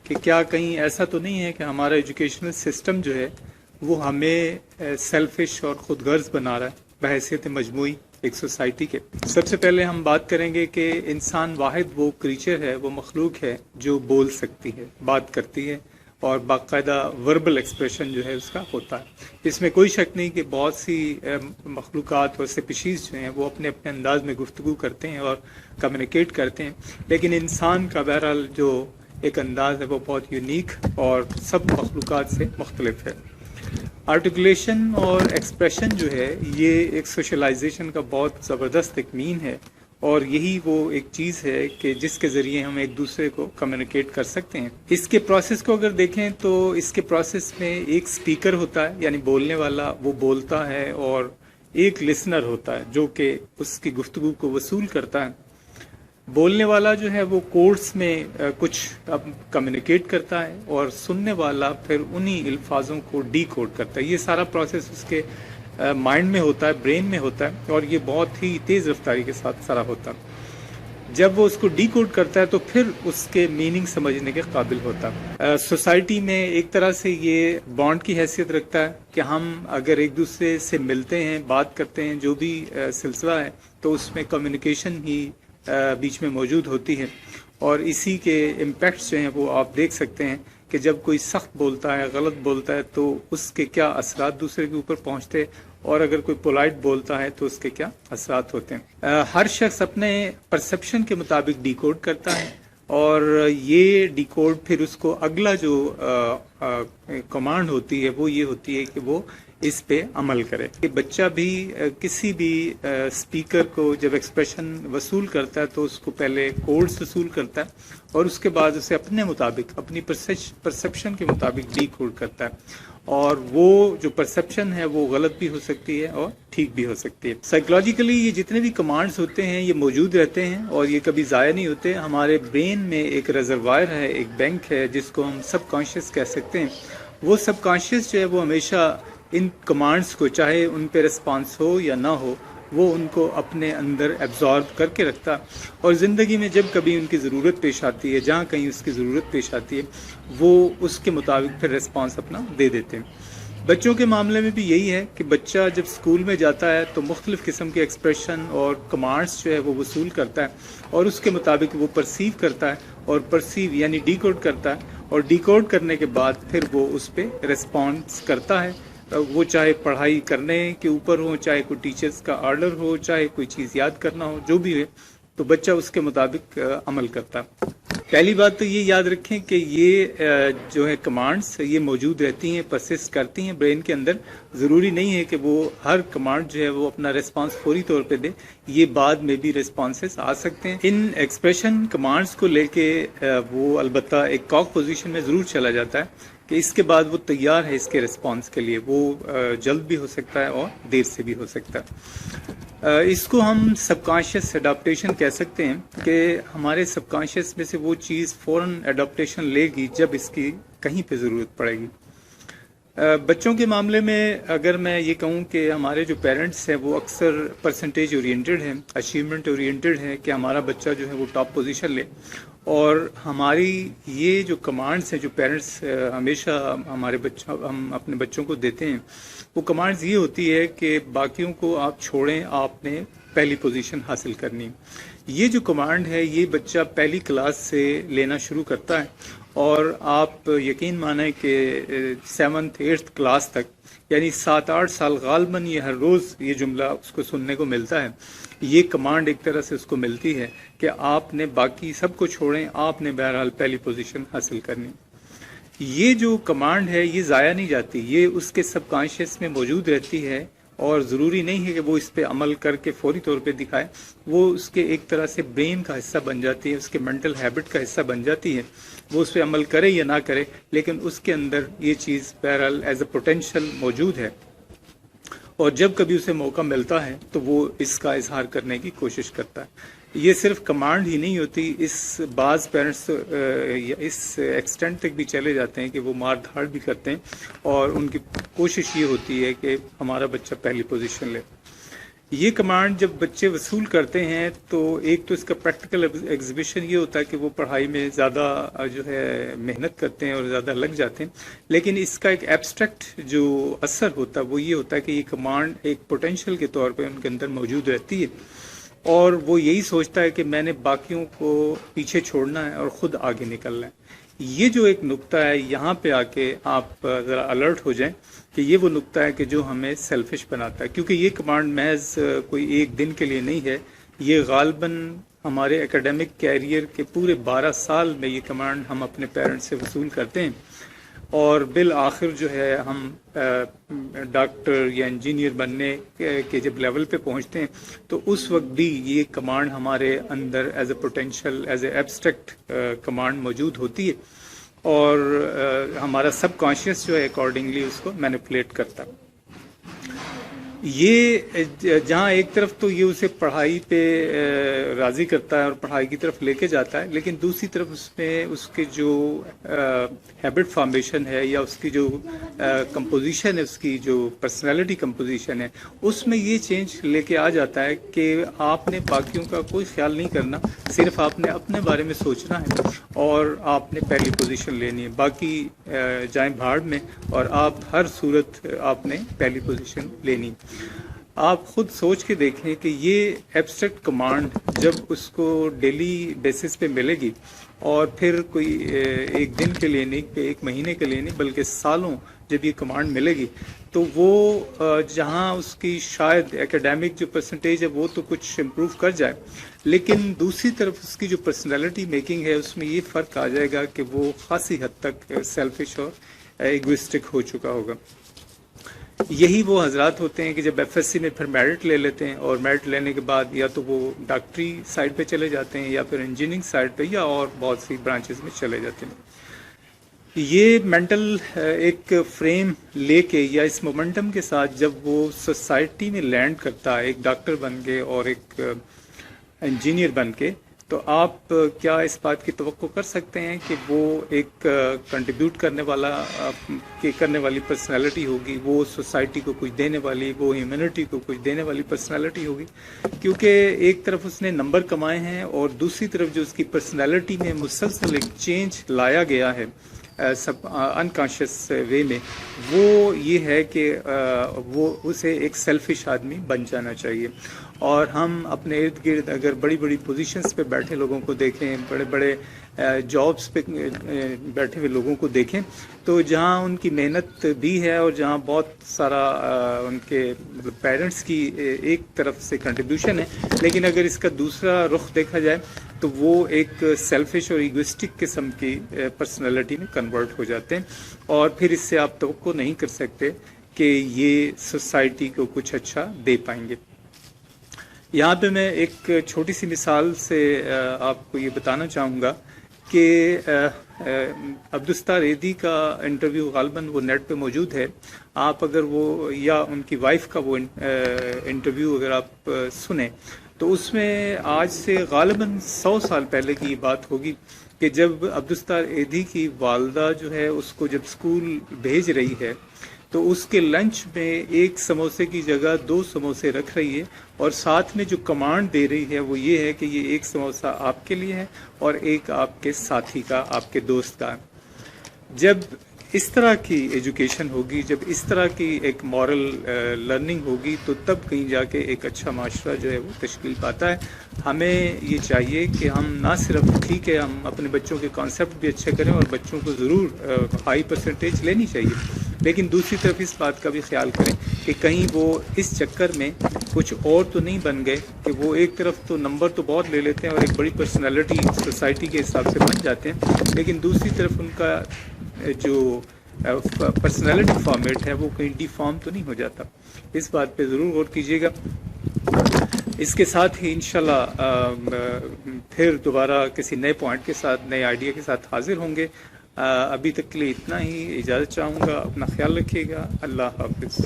کہ کیا کہیں ایسا تو نہیں ہے کہ ہمارا ایجوکیشنل سسٹم جو ہے وہ ہمیں سیلفش اور خود غرض بنا رہا ہے بحیثیت مجموعی ایک سوسائٹی کے. سب سے پہلے ہم بات کریں گے کہ انسان واحد وہ کریچر ہے، وہ مخلوق ہے جو بول سکتی ہے، بات کرتی ہے اور باقاعدہ وربل ایکسپریشن جو ہے اس کا ہوتا ہے. اس میں کوئی شک نہیں کہ بہت سی مخلوقات اور سپیشیز جو ہیں وہ اپنے اپنے انداز میں گفتگو کرتے ہیں اور کمیونیکیٹ کرتے ہیں، لیکن انسان کا بہرحال جو ایک انداز ہے وہ بہت یونیک اور سب مخلوقات سے مختلف ہے. آرٹیکولیشن اور ایکسپریشن جو ہے یہ ایک سوشلائزیشن کا بہت زبردست ایک مین ہے، اور یہی وہ ایک چیز ہے کہ جس کے ذریعے ہم ایک دوسرے کو کمیونیکیٹ کر سکتے ہیں. اس کے پروسیس کو اگر دیکھیں تو اس کے پروسیس میں ایک سپیکر ہوتا ہے، یعنی بولنے والا، وہ بولتا ہے، اور ایک لسنر ہوتا ہے جو کہ اس کی گفتگو کو وصول کرتا ہے. بولنے والا جو ہے وہ کوڈز میں کچھ کمیونیکیٹ کرتا ہے، اور سننے والا پھر انہی الفاظوں کو ڈی کوڈ کرتا ہے. یہ سارا پروسیس اس کے مائنڈ میں ہوتا ہے، برین میں ہوتا ہے، اور یہ بہت ہی تیز رفتاری کے ساتھ سارا ہوتا ہے. جب وہ اس کو ڈی کوڈ کرتا ہے تو پھر اس کے میننگ سمجھنے کے قابل ہوتا ہے. سوسائٹی میں ایک طرح سے یہ بانڈ کی حیثیت رکھتا ہے کہ ہم اگر ایک دوسرے سے ملتے ہیں، بات کرتے ہیں، جو بھی سلسلہ ہے، تو اس میں کمیونیکیشن ہی بیچ میں موجود ہوتی ہے. اور اسی کے امپیکٹس جو ہیں وہ آپ دیکھ سکتے ہیں کہ جب کوئی سخت بولتا ہے، غلط بولتا ہے، تو اس کے کیا اثرات دوسرے کے اوپر پہنچتے، اور اگر کوئی پولائٹ بولتا ہے تو اس کے کیا اثرات ہوتے ہیں. ہر شخص اپنے پرسپشن کے مطابق ڈی کوڈ کرتا ہے، اور یہ ڈی کوڈ پھر اس کو اگلا جو کمانڈ ہوتی ہے وہ یہ ہوتی ہے کہ وہ اس پہ عمل کرے. کہ بچہ بھی کسی بھی اسپیکر کو جب ایکسپریشن وصول کرتا ہے تو اس کو پہلے کوڈز وصول کرتا ہے، اور اس کے بعد اسے اپنے مطابق، اپنی پرسپشن کے مطابق ڈی کوڈ کرتا ہے. اور وہ جو پرسپشن ہے وہ غلط بھی ہو سکتی ہے اور ٹھیک بھی ہو سکتی ہے. سائیکولوجیکلی یہ جتنے بھی کمانڈز ہوتے ہیں یہ موجود رہتے ہیں اور یہ کبھی ضائع نہیں ہوتے. ہمارے برین میں ایک ریزروائر ہے، ایک بینک ہے جس کو ہم سب کانشیس کہہ سکتے ہیں. وہ سب کانشیس جو ہے وہ ہمیشہ ان کمانڈز کو، چاہے ان پہ رسپانس ہو یا نہ ہو، وہ ان کو اپنے اندر ایبزارب کر کے رکھتا، اور زندگی میں جب کبھی ان کی ضرورت پیش آتی ہے، جہاں کہیں اس کی ضرورت پیش آتی ہے، وہ اس کے مطابق پھر رسپانس اپنا دے دیتے ہیں. بچوں کے معاملے میں بھی یہی ہے کہ بچہ جب اسکول میں جاتا ہے تو مختلف قسم کے ایکسپریشن اور کمانڈز جو ہے وہ وصول کرتا ہے، اور اس کے مطابق وہ پرسیو کرتا ہے، اور پرسیو یعنی ڈی کوڈ کرتا ہے، اور ڈی کوڈ کرنے کے بعد پھر وہ اس پہ رسپانس کرتا ہے. وہ چاہے پڑھائی کرنے کے اوپر ہو، چاہے کوئی ٹیچرز کا آرڈر ہو، چاہے کوئی چیز یاد کرنا ہو، جو بھی ہے تو بچہ اس کے مطابق عمل کرتا ہے. پہلی بات تو یہ یاد رکھیں کہ یہ جو ہے کمانڈز یہ موجود رہتی ہیں، پرسسٹ کرتی ہیں برین کے اندر. ضروری نہیں ہے کہ وہ ہر کمانڈ جو ہے وہ اپنا ریسپانس فوری طور پہ دے، یہ بعد میں بھی ریسپانسز آ سکتے ہیں. ان ایکسپریشن کمانڈز کو لے کے وہ البتہ ایک کاک پوزیشن میں ضرور چلا جاتا ہے کہ اس کے بعد وہ تیار ہے اس کے رسپانس کے لیے. وہ جلد بھی ہو سکتا ہے اور دیر سے بھی ہو سکتا ہے. اس کو ہم سب کانشیس اڈاپٹیشن کہہ سکتے ہیں کہ ہمارے سب کانشیس میں سے وہ چیز فوراً اڈاپٹیشن لے گی جب اس کی کہیں پہ ضرورت پڑے گی. بچوں کے معاملے میں اگر میں یہ کہوں کہ ہمارے جو پیرنٹس ہیں وہ اکثر پرسنٹیج اورینٹڈ ہیں، اچیومنٹ اورینٹڈ ہیں کہ ہمارا بچہ جو ہے وہ ٹاپ پوزیشن لے. اور ہماری یہ جو کمانڈز ہیں جو پیرنٹس ہمیشہ ہم اپنے بچوں کو دیتے ہیں، وہ کمانڈز یہ ہوتی ہے کہ باقیوں کو آپ چھوڑیں، آپ نے پہلی پوزیشن حاصل کرنی. یہ جو کمانڈ ہے یہ بچہ پہلی کلاس سے لینا شروع کرتا ہے، اور آپ یقین مانیں کہ 7th 8th کلاس تک، یعنی 7-8 سال غالباً یہ ہر روز یہ جملہ اس کو سننے کو ملتا ہے. یہ کمانڈ ایک طرح سے اس کو ملتی ہے کہ آپ نے باقی سب کو چھوڑیں، آپ نے بہرحال پہلی پوزیشن حاصل کرنی. یہ جو کمانڈ ہے یہ ضائع نہیں جاتی، یہ اس کے سب کانشیس میں موجود رہتی ہے، اور ضروری نہیں ہے کہ وہ اس پہ عمل کر کے فوری طور پہ دکھائے. وہ اس کے ایک طرح سے برین کا حصہ بن جاتی ہے، اس کے مینٹل ہیبٹ کا حصہ بن جاتی ہے. وہ اس پہ عمل کرے یا نہ کرے، لیکن اس کے اندر یہ چیز بہرحال ایز اے پوٹینشیل موجود ہے، اور جب کبھی اسے موقع ملتا ہے تو وہ اس کا اظہار کرنے کی کوشش کرتا ہے. یہ صرف کمانڈ ہی نہیں ہوتی، اس بعض پیرنٹس اس ایکسٹینٹ تک بھی چلے جاتے ہیں کہ وہ مار دھاڑ بھی کرتے ہیں، اور ان کی کوشش یہ ہوتی ہے کہ ہمارا بچہ پہلی پوزیشن لے. یہ کمانڈ جب بچے وصول کرتے ہیں تو ایک تو اس کا پریکٹیکل ایگزیبیشن یہ ہوتا ہے کہ وہ پڑھائی میں زیادہ جو ہے محنت کرتے ہیں اور زیادہ لگ جاتے ہیں، لیکن اس کا ایک ایبسٹریکٹ جو اثر ہوتا ہے وہ یہ ہوتا ہے کہ یہ کمانڈ ایک پوٹینشیل کے طور پہ ان کے اندر موجود رہتی ہے، اور وہ یہی سوچتا ہے کہ میں نے باقیوں کو پیچھے چھوڑنا ہے اور خود آگے نکلنا ہے۔ یہ جو ایک نقطہ ہے، یہاں پہ آ کے آپ ذرا الرٹ ہو جائیں کہ یہ وہ نقطہ ہے کہ جو ہمیں سیلفش بناتا ہے، کیونکہ یہ کمانڈ محض کوئی ایک دن کے لیے نہیں ہے، یہ غالباً ہمارے اکیڈمک کیریئر کے پورے 12 سال میں یہ کمانڈ ہم اپنے پیرنٹس سے وصول کرتے ہیں، اور بالآخر جو ہے ہم ڈاکٹر یا انجینئر بننے کے جب لیول پہ پہنچتے ہیں تو اس وقت بھی یہ کمانڈ ہمارے اندر as a potential, as a abstract command موجود ہوتی ہے، اور ہمارا سب کانشیس جو ہے اکارڈنگلی اس کو مینیپولیٹ کرتا ہے۔ یہ جہاں ایک طرف تو یہ اسے پڑھائی پہ راضی کرتا ہے اور پڑھائی کی طرف لے کے جاتا ہے، لیکن دوسری طرف اس میں اس کے جو ہیبٹ فارمیشن ہے یا اس کی جو کمپوزیشن ہے، اس کی جو پرسنالٹی کمپوزیشن ہے، اس میں یہ چینج لے کے آ جاتا ہے کہ آپ نے باقیوں کا کوئی خیال نہیں کرنا، صرف آپ نے اپنے بارے میں سوچنا ہے اور آپ نے پہلی پوزیشن لینی ہے، باقی جائیں بھاڑ میں، اور آپ ہر صورت آپ نے پہلی پوزیشن لینی۔ آپ خود سوچ کے دیکھیں کہ یہ ایبسٹریکٹ کمانڈ جب اس کو ڈیلی بیسس پہ ملے گی، اور پھر کوئی ایک دن کے لیے نہیں، ایک مہینے کے لیے نہیں، بلکہ سالوں جب یہ کمانڈ ملے گی، تو وہ جہاں اس کی شاید ایکیڈیمک جو پرسنٹیج ہے وہ تو کچھ امپروو کر جائے، لیکن دوسری طرف اس کی جو پرسنالٹی میکنگ ہے اس میں یہ فرق آ جائے گا کہ وہ خاصی حد تک سیلفش اور ایگوسٹک ہو چکا ہوگا۔ یہی وہ حضرات ہوتے ہیں کہ جب ایف ایس سی میں پھر میرٹ لے لیتے ہیں، اور میرٹ لینے کے بعد یا تو وہ ڈاکٹری سائڈ پہ چلے جاتے ہیں یا پھر انجینئرنگ سائڈ پہ یا اور بہت سی برانچز میں چلے جاتے ہیں۔ یہ مینٹل ایک فریم لے کے یا اس مومنٹم کے ساتھ جب وہ سوسائٹی میں لینڈ کرتا ہے، ایک ڈاکٹر بن کے اور ایک انجینئر بن کے، تو آپ کیا اس بات کی توقع کر سکتے ہیں کہ وہ ایک کنٹریبیوٹ کرنے والی پرسنالٹی ہوگی، وہ سوسائٹی کو کچھ دینے والی، وہ ہیومینٹی کو کچھ دینے والی پرسنالٹی ہوگی؟ کیونکہ ایک طرف اس نے نمبر کمائے ہیں اور دوسری طرف جو اس کی پرسنالٹی میں مسلسل ایک چینج لایا گیا ہے سب انکانشیس وے میں، وہ یہ ہے کہ وہ اسے ایک سیلفش آدمی بن جانا چاہیے۔ اور ہم اپنے ارد گرد اگر بڑی بڑی پوزیشنز پہ بیٹھے لوگوں کو دیکھیں، بڑے بڑے جابس پہ بیٹھے ہوئے لوگوں کو دیکھیں، تو جہاں ان کی محنت بھی ہے اور جہاں بہت سارا ان کے پیرنٹس کی ایک طرف سے کنٹریبیوشن ہے، لیکن اگر اس کا دوسرا رخ دیکھا جائے تو وہ ایک سیلفش اور ایگوسٹک قسم کی پرسنالٹی میں کنورٹ ہو جاتے ہیں، اور پھر اس سے آپ توقع نہیں کر سکتے کہ یہ سوسائٹی کو کچھ اچھا دے پائیں گے۔ یہاں پہ میں ایک چھوٹی سی مثال سے آپ کو یہ بتانا چاہوں گا کہ عبدالستار ایدھی کا انٹرویو غالباً وہ نیٹ پہ موجود ہے، آپ اگر وہ یا ان کی وائف کا وہ انٹرویو اگر آپ سنیں تو اس میں آج سے غالباً 100 سال پہلے کی یہ بات ہوگی کہ جب عبدالستار ایدھی کی والدہ جو ہے اس کو جب اسکول بھیج رہی ہے تو اس کے لنچ میں ایک سموسے کی جگہ 2 سموسے رکھ رہی ہے، اور ساتھ میں جو کمانڈ دے رہی ہے وہ یہ ہے کہ یہ ایک سموسہ آپ کے لیے ہے اور ایک آپ کے ساتھی کا، آپ کے دوست کا۔ جب اس طرح کی ایجوکیشن ہوگی، جب اس طرح کی ایک مورل لرننگ ہوگی، تو تب کہیں جا کے ایک اچھا معاشرہ جو ہے وہ تشکیل پاتا ہے۔ ہمیں یہ چاہیے کہ ہم نہ صرف ٹھیک ہے ہم اپنے بچوں کے کانسیپٹ بھی اچھے کریں اور بچوں کو ضرور ہائی پرسنٹیج لینی چاہیے، لیکن دوسری طرف اس بات کا بھی خیال کریں کہ کہیں وہ اس چکر میں کچھ اور تو نہیں بن گئے کہ وہ ایک طرف تو نمبر تو بہت لے لیتے ہیں اور ایک بڑی پرسنالٹی سوسائٹی کے حساب سے بن جاتے ہیں، لیکن دوسری طرف ان کا جو پرسنالٹی فارمیٹ ہے وہ کہیں ڈی فارم تو نہیں ہو جاتا۔ اس بات پہ ضرور غور کیجیے گا۔ اس کے ساتھ ہی انشاءاللہ پھر دوبارہ کسی نئے پوائنٹ کے ساتھ، نئے آئیڈیا کے ساتھ حاضر ہوں گے۔ ابھی تک کے لیے اتنا ہی، اجازت چاہوں گا، اپنا خیال رکھیے گا، اللہ حافظ۔